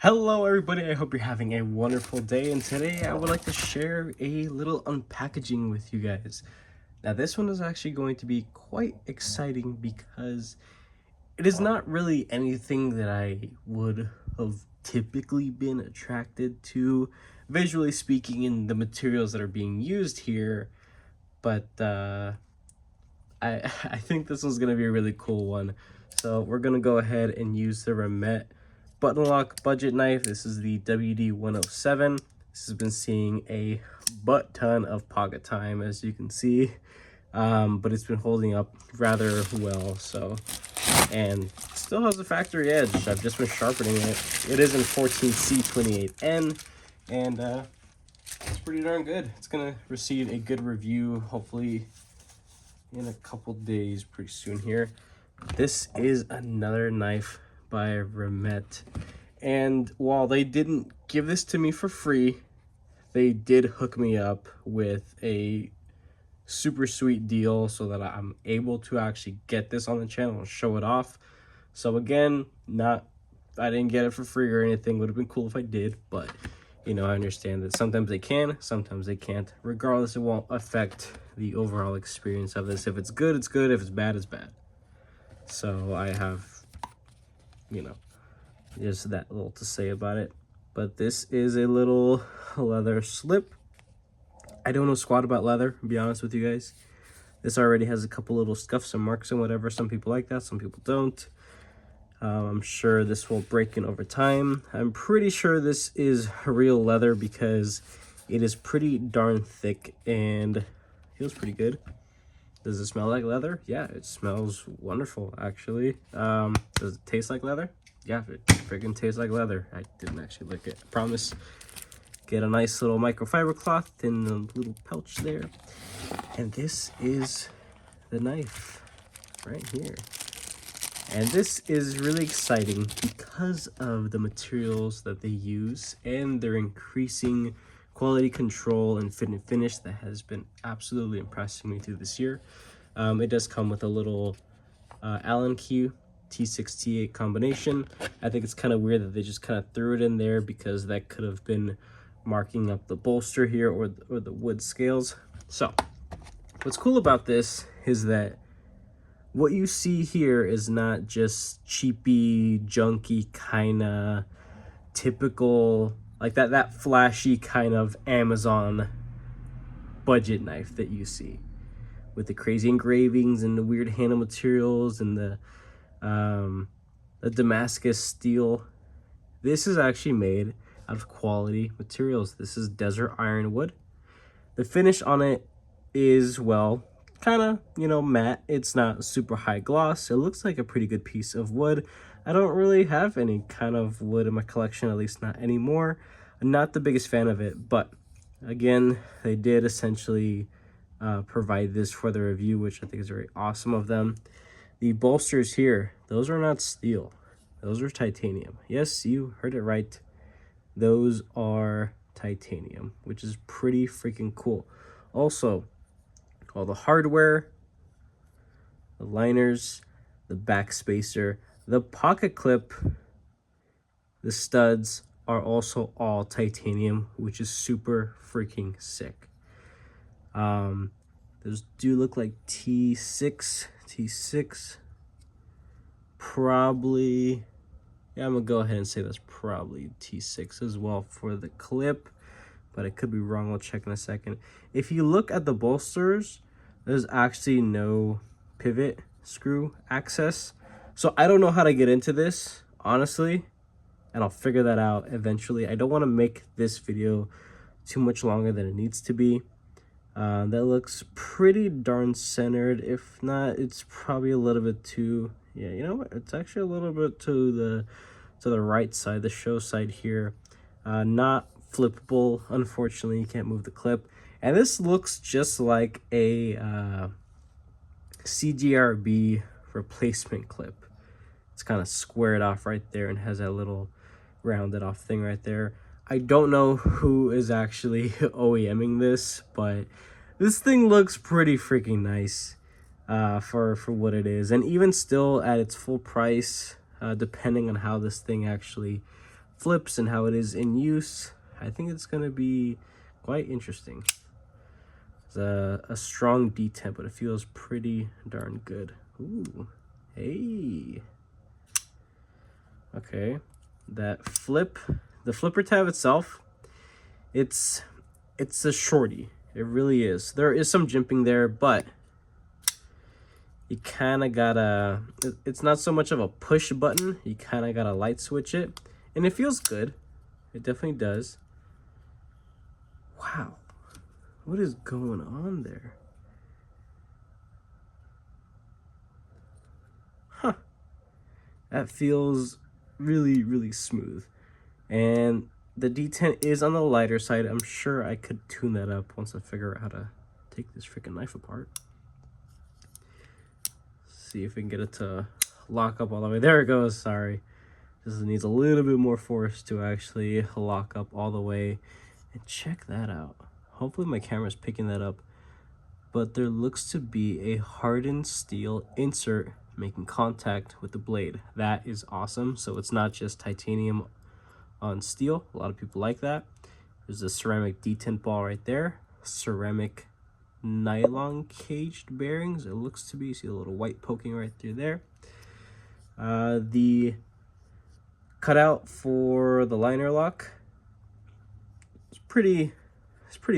Hello everybody, I hope you're having a wonderful day, and today I would like to share a little unpackaging with you guys. Now this one is actually going to be quite exciting because it is not really anything that I would have typically been attracted to, visually speaking, in the materials that are being used here, but I think this one's going to be a really cool one. So we're going to go ahead and use the URBANE button lock budget knife. This is the WD-107. This has been seeing a butt ton of pocket time, as you can see, but it's been holding up rather well. So, and still has a factory edge. I've just been sharpening it. It is in 14C28N, and it's pretty darn good. It's gonna receive a good review, hopefully in a couple days, pretty soon here. This is another knife by URBANE, and while they didn't give this to me for free, they did hook me up with a super sweet deal so that I'm able to actually get this on the channel and show it off. So again, I didn't get it for free or anything. Would have been cool if I did, but you know, I understand that sometimes they can, sometimes they can't. Regardless, it won't affect the overall experience of this. If it's good, it's good. If it's bad, it's bad. So I have, you know, just that little to say about it. But this is a little leather slip. I don't know squat about leather, to be honest with you guys. This already has a couple little scuffs and marks and whatever. Some people like that, some people don't. I'm sure this will break in over time. I'm pretty sure this is real leather because it is pretty darn thick and feels pretty good. Does it smell like leather? Yeah, it smells wonderful, actually. Does it taste like leather? Yeah, it freaking tastes like leather. I didn't actually lick it, I promise. Get a nice little microfiber cloth in the little pouch there. And this is the knife right here. And this is really exciting because of the materials that they use and their increasing quality control and fit and finish that has been absolutely impressing me through this year. It does come with a little Allen key T6 T8 combination. I think it's kind of weird that they just kind of threw it in there because that could have been marking up the bolster here or the wood scales. So what's cool about this is that what you see here is not just cheapy, junky, kind of typical, like that flashy kind of Amazon budget knife that you see with the crazy engravings and the weird handle materials and the Damascus steel. This is actually made out of quality materials. This is desert ironwood. The finish on it is, well, kind of, you know, matte. It's not super high gloss. It looks like a pretty good piece of wood. I don't really have any kind of wood in my collection, at least not anymore. I'm not the biggest fan of it, but again, they did essentially provide this for the review, which I think is very awesome of them. The bolsters here, those are not steel. Those are titanium. Yes, you heard it right. Those are titanium, which is pretty freaking cool. Also, all the hardware, the liners, the back spacer, the pocket clip, the studs are also all titanium, which is super freaking sick. Those do look like T6, probably, yeah, I'm gonna go ahead and say that's probably T6 as well for the clip, but I could be wrong. We'll check in a second. If you look at the bolsters, there's actually no pivot screw access. So I don't know how to get into this, honestly, and I'll figure that out eventually. I don't want to make this video too much longer than it needs to be. That looks pretty darn centered. If not, it's probably a little bit too, yeah, you know what? It's actually a little bit to the right side, the show side here. Not flippable, unfortunately. You can't move the clip. And this looks just like a CGRB replacement clip. It's kind of squared off right there and has that little rounded off thing right there. I don't know who is actually OEMing this, but this thing looks pretty freaking nice for what it is. And even still at its full price, depending on how this thing actually flips and how it is in use, I think it's going to be quite interesting. It's a strong detent, but it feels pretty darn good. Ooh, hey. Okay, that flip, the flipper tab itself, it's a shorty. It really is. There is some jimping there, but you kind of gotta, it's not so much of a push button. You kind of gotta light switch it, and it feels good. It definitely does. Wow, what is going on there? Huh, that feels really, really smooth. And the detent is on the lighter side. I'm sure I could tune that up once I figure out how to take this freaking knife apart. See if we can get it to lock up all the way. There it goes. Sorry, this needs a little bit more force to actually lock up all the way. And check that out. Hopefully my camera's picking that up, but there looks to be a hardened steel insert making contact with the blade. That is awesome. So it's not just titanium on steel. A lot of people like that. There's a ceramic detent ball right there. Ceramic nylon caged bearings, it looks to be. You see a little white poking right through there. The cutout for the liner lock, it's pretty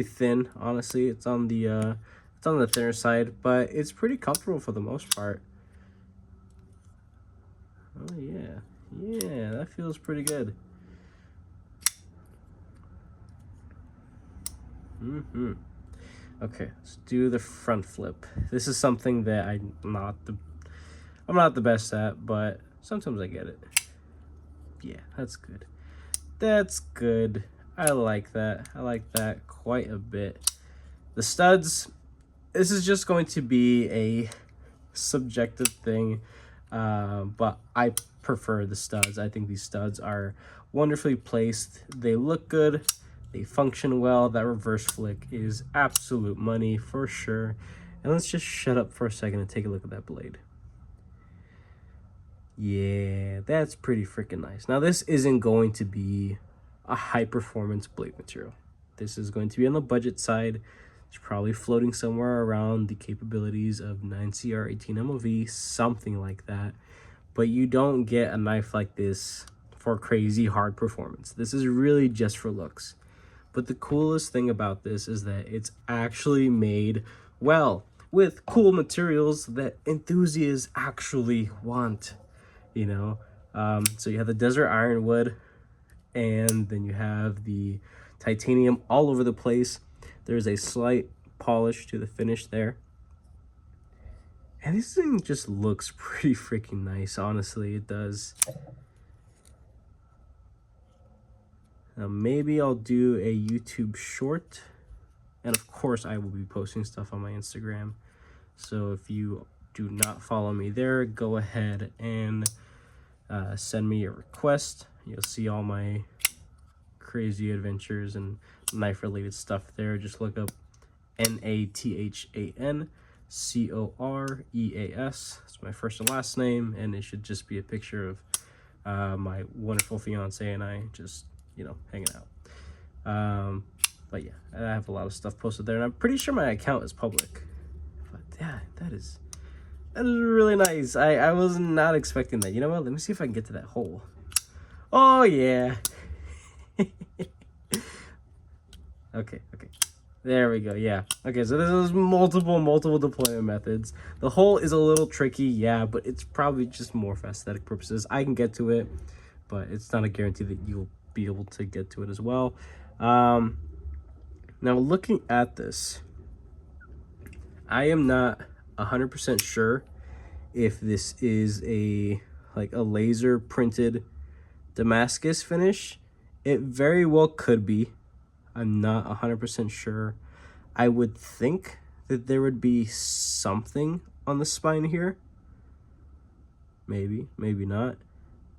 thin, honestly. It's on the thinner side, but it's pretty comfortable for the most part. Oh yeah, that feels pretty good. Okay, let's do the front flip. This is something that I'm not the best at, but sometimes I get it. Yeah, that's good. That's good. I like that. I like that quite a bit. The studs, this is just going to be a subjective thing, but I prefer the studs. I think these studs are wonderfully placed. They look good. They function well. That reverse flick is absolute money for sure. And let's just shut up for a second and take a look at that blade. Yeah, that's pretty freaking nice. Now, this isn't going to be a high performance blade material. This is going to be on the budget side. It's probably floating somewhere around the capabilities of 9CR 18 MOV, something like that. But you don't get a knife like this for crazy hard performance. This is really just for looks. But the coolest thing about this is that it's actually made well with cool materials that enthusiasts actually want, you know. So you have the desert ironwood, and then you have the titanium all over the place. There's a slight polish to the finish there. And this thing just looks pretty freaking nice, honestly, it does. Now maybe I'll do a YouTube short, and of course I will be posting stuff on my Instagram. So if you do not follow me there, go ahead and send me a request. You'll see all my crazy adventures and knife related stuff there. Just look up NATHAN COREAS. It's my first and last name, and it should just be a picture of my wonderful fiance and I just, you know, hanging out. But yeah, I have a lot of stuff posted there, and I'm pretty sure my account is public. But yeah, that is really nice. I was not expecting that. You know what? Let me see if I can get to that hole. Oh yeah. Okay. There we go. Yeah. Okay, so this is multiple deployment methods. The hole is a little tricky, yeah, but it's probably just more for aesthetic purposes. I can get to it, but it's not a guarantee that you'll be able to get to it as well. Now looking at this, I am not 100% sure if this is a laser printed Damascus finish. It very well could be. I'm not 100% sure. I would think that there would be something on the spine here. Maybe not.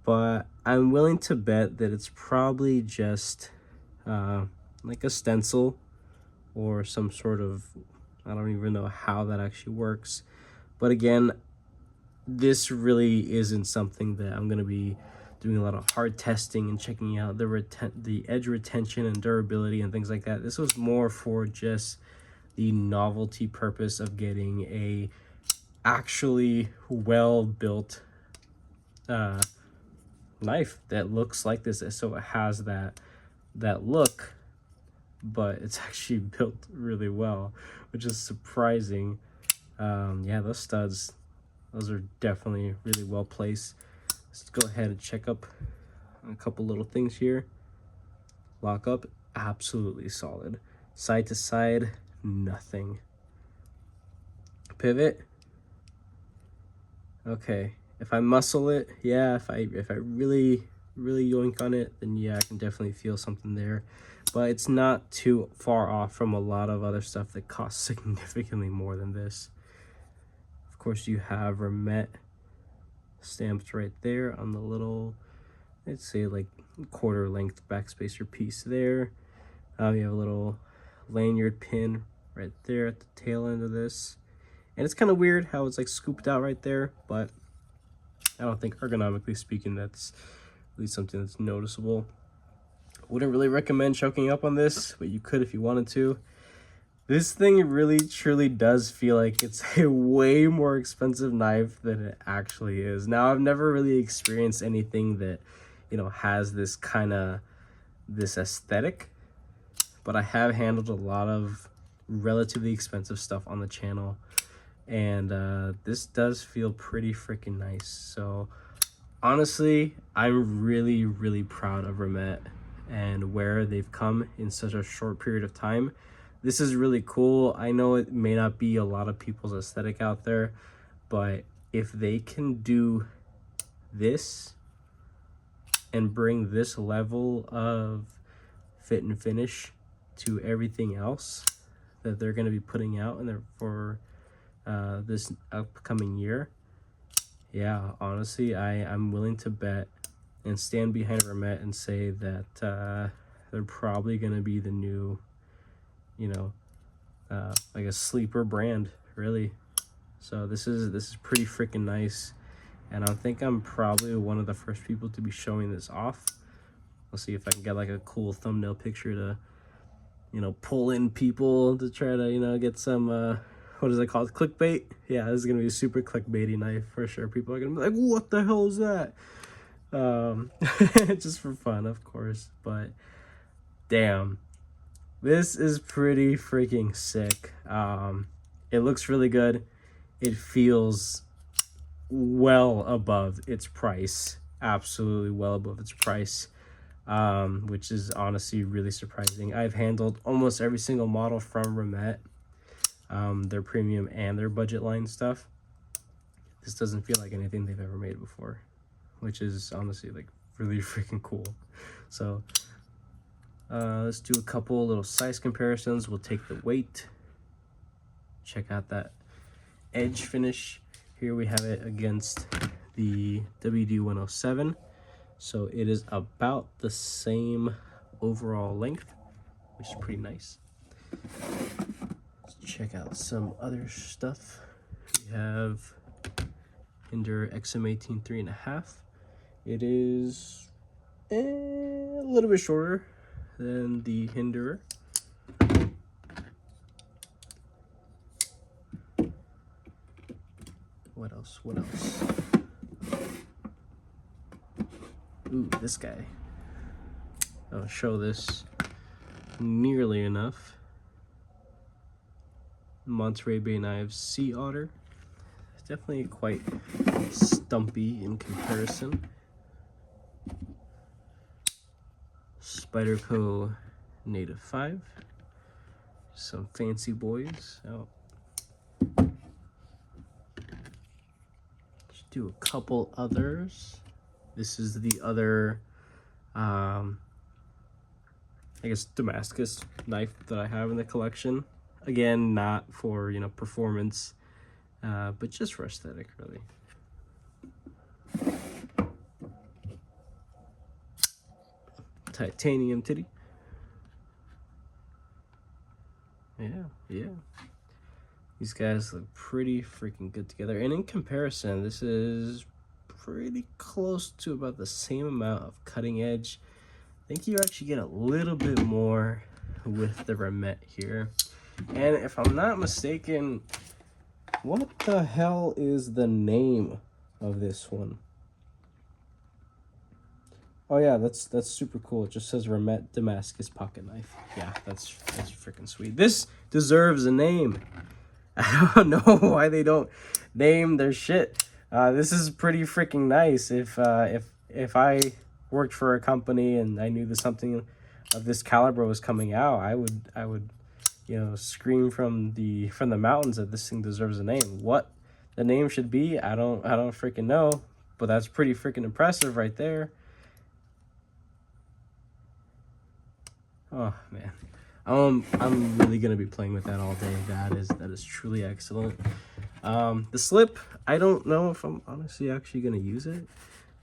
But I'm willing to bet that it's probably just like a stencil or some sort of, I don't even know how that actually works. But again, this really isn't something that I'm going to be doing a lot of hard testing and checking out the edge retention and durability and things like that. This was more for just the novelty purpose of getting a actually well-built knife that looks like this. So it has that look, but it's actually built really well, which is surprising. Yeah, those studs, those are definitely really well placed. Let's go ahead and check up a couple little things here. Lock up, absolutely solid. Side to side, nothing. Pivot, okay. If I muscle it, yeah, if I really yoink on it, then yeah, I can definitely feel something there. But it's not too far off from a lot of other stuff that costs significantly more than this. Of course, you have Remet stamped right there on the little, let's say like quarter length backspacer piece there. You have a little lanyard pin right there at the tail end of this. And it's kind of weird how it's like scooped out right there, but I don't think ergonomically speaking, that's at least something that's noticeable. Wouldn't really recommend choking up on this, but you could if you wanted to. This thing really truly does feel like it's a way more expensive knife than it actually is. Now, I've never really experienced anything that, you know, has this aesthetic, but I have handled a lot of relatively expensive stuff on the channel, and this does feel pretty freaking nice. So honestly, I'm really proud of Remet and where they've come in such a short period of time. This is really cool. I know it may not be a lot of people's aesthetic out there, but if they can do this and bring this level of fit and finish to everything else that they're going to be putting out in there for this upcoming year, yeah, honestly, I'm willing to bet and stand behind Remet and say that they're probably going to be the new, you know, like a sleeper brand, really. So this is pretty freaking nice, and I think I'm probably one of the first people to be showing this off. Let's see if I can get like a cool thumbnail picture to, you know, pull in people to try to, you know, get some what is it called, clickbait? Yeah, this is gonna be a super clickbaity knife for sure. People are gonna be like, what the hell is that? Just for fun, of course, but damn, this is pretty freaking sick. It looks really good. It feels well above its price, absolutely well above its price, which is honestly really surprising. I've handled almost every single model from Remet, their premium and their budget line stuff. This doesn't feel like anything they've ever made before, which is honestly like really freaking cool. So let's do a couple little size comparisons. We'll take the weight, check out that edge finish. Here we have it against the WD-107. So it is about the same overall length, which is pretty nice. Let's check out some other stuff. We have Hinder XM18 3.5. It is a little bit shorter than the Hinder. What else? What else? Ooh, this guy. I'll show this nearly enough. Monterey Bay Knives Sea Otter. It's definitely quite stumpy in comparison. Spyderco Native 5. Some fancy boys. Oh. Let's do a couple others. This is the other, I guess, Damascus knife that I have in the collection. Again, not for, you know, performance, but just for aesthetic, really. Titanium titty. Yeah. These guys look pretty freaking good together. And in comparison, this is pretty close to about the same amount of cutting edge. I think you actually get a little bit more with the remet here. And if I'm not mistaken, what the hell is the name of this one? Oh yeah, that's super cool. It just says Remet Damascus pocket knife. Yeah, that's freaking sweet. This deserves a name. I don't know why they don't name their shit. This is pretty freaking nice. If I worked for a company and I knew that something of this caliber was coming out, I would you know, scream from the mountains that this thing deserves a name. What the name should be, I don't freaking know, but that's pretty freaking impressive right there. Oh man, I'm really gonna be playing with that all day. That is truly excellent. The slip, I don't know if I'm honestly actually gonna use it,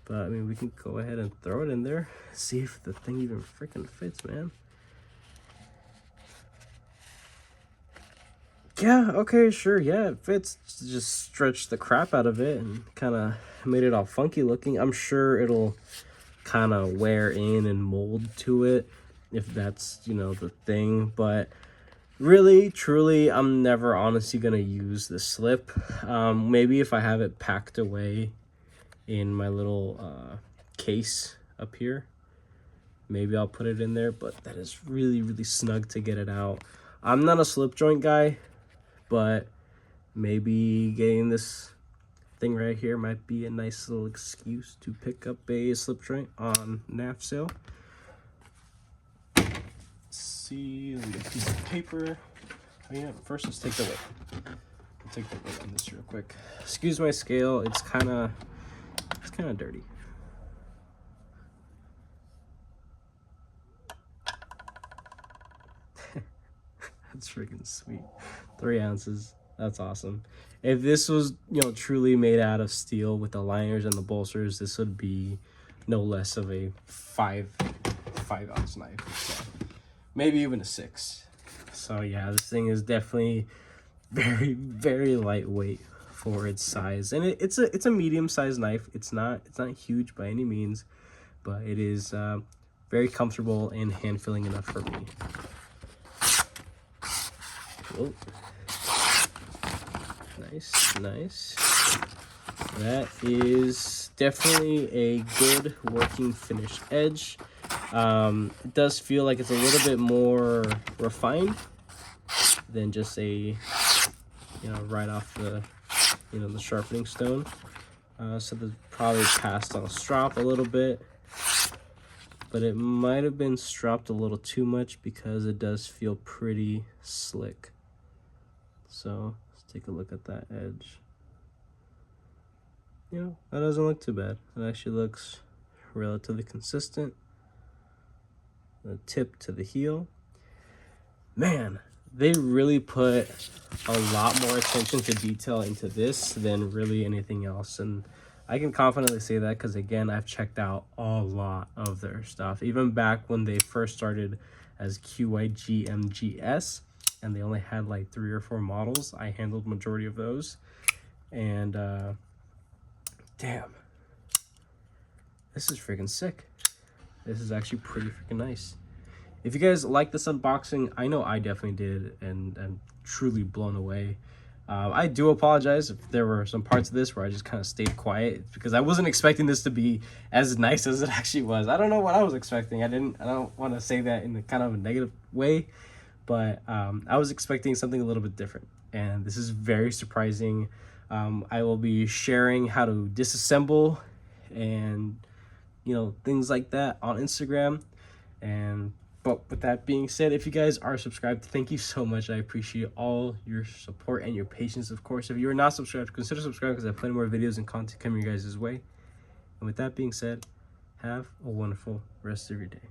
but I mean, we can go ahead and throw it in there, see if the thing even freaking fits, man. Yeah, okay, sure, yeah, it fits. Just stretch the crap out of it and kind of made it all funky looking. I'm sure it'll kind of wear in and mold to it if that's, you know, the thing, but really, truly, I'm never honestly gonna use the slip. Maybe if I have it packed away in my little case up here, maybe I'll put it in there, but that is really snug to get it out. I'm not a slip joint guy, but maybe getting this thing right here might be a nice little excuse to pick up a slip joint on NAF sale. Let's see, let me get a piece of paper. Oh yeah, first let's take the weight. I'll take the weight on this real quick. Excuse my scale, it's kind of dirty. That's freaking sweet. 3 ounces. That's awesome. If this was, you know, truly made out of steel with the liners and the bolsters, this would be no less of a 5 ounce knife. So maybe even a 6. So yeah, this thing is definitely very lightweight for its size, and it's a medium sized knife. It's not huge by any means, but it is very comfortable and hand filling enough for me. Oh. Nice. That is definitely a good working finished edge. It does feel like it's a little bit more refined than just a, you know, right off the, you know, the sharpening stone. So the probably passed on a strop a little bit, but it might have been stropped a little too much because it does feel pretty slick. So let's take a look at that edge. You know, that doesn't look too bad. It actually looks relatively consistent. The tip to the heel. Man, they really put a lot more attention to detail into this than really anything else. And I can confidently say that because, again, I've checked out a lot of their stuff. Even back when they first started as QYGMGS, and they only had like 3 or 4 models. I handled majority of those. And damn, this is freaking sick. This is actually pretty freaking nice. If you guys like this unboxing, I know I definitely did, and I'm truly blown away. I do apologize if there were some parts of this where I just kind of stayed quiet, because I wasn't expecting this to be as nice as it actually was. I don't know what I was expecting. I don't want to say that in a kind of a negative way, but I was expecting something a little bit different, and this is very surprising. I will be sharing how to disassemble and, you know, things like that on Instagram. But with that being said, if you guys are subscribed, thank you so much. I appreciate all your support and your patience, of course. If you are not subscribed, consider subscribing, because I have plenty more videos and content coming your guys' way. And with that being said, have a wonderful rest of your day.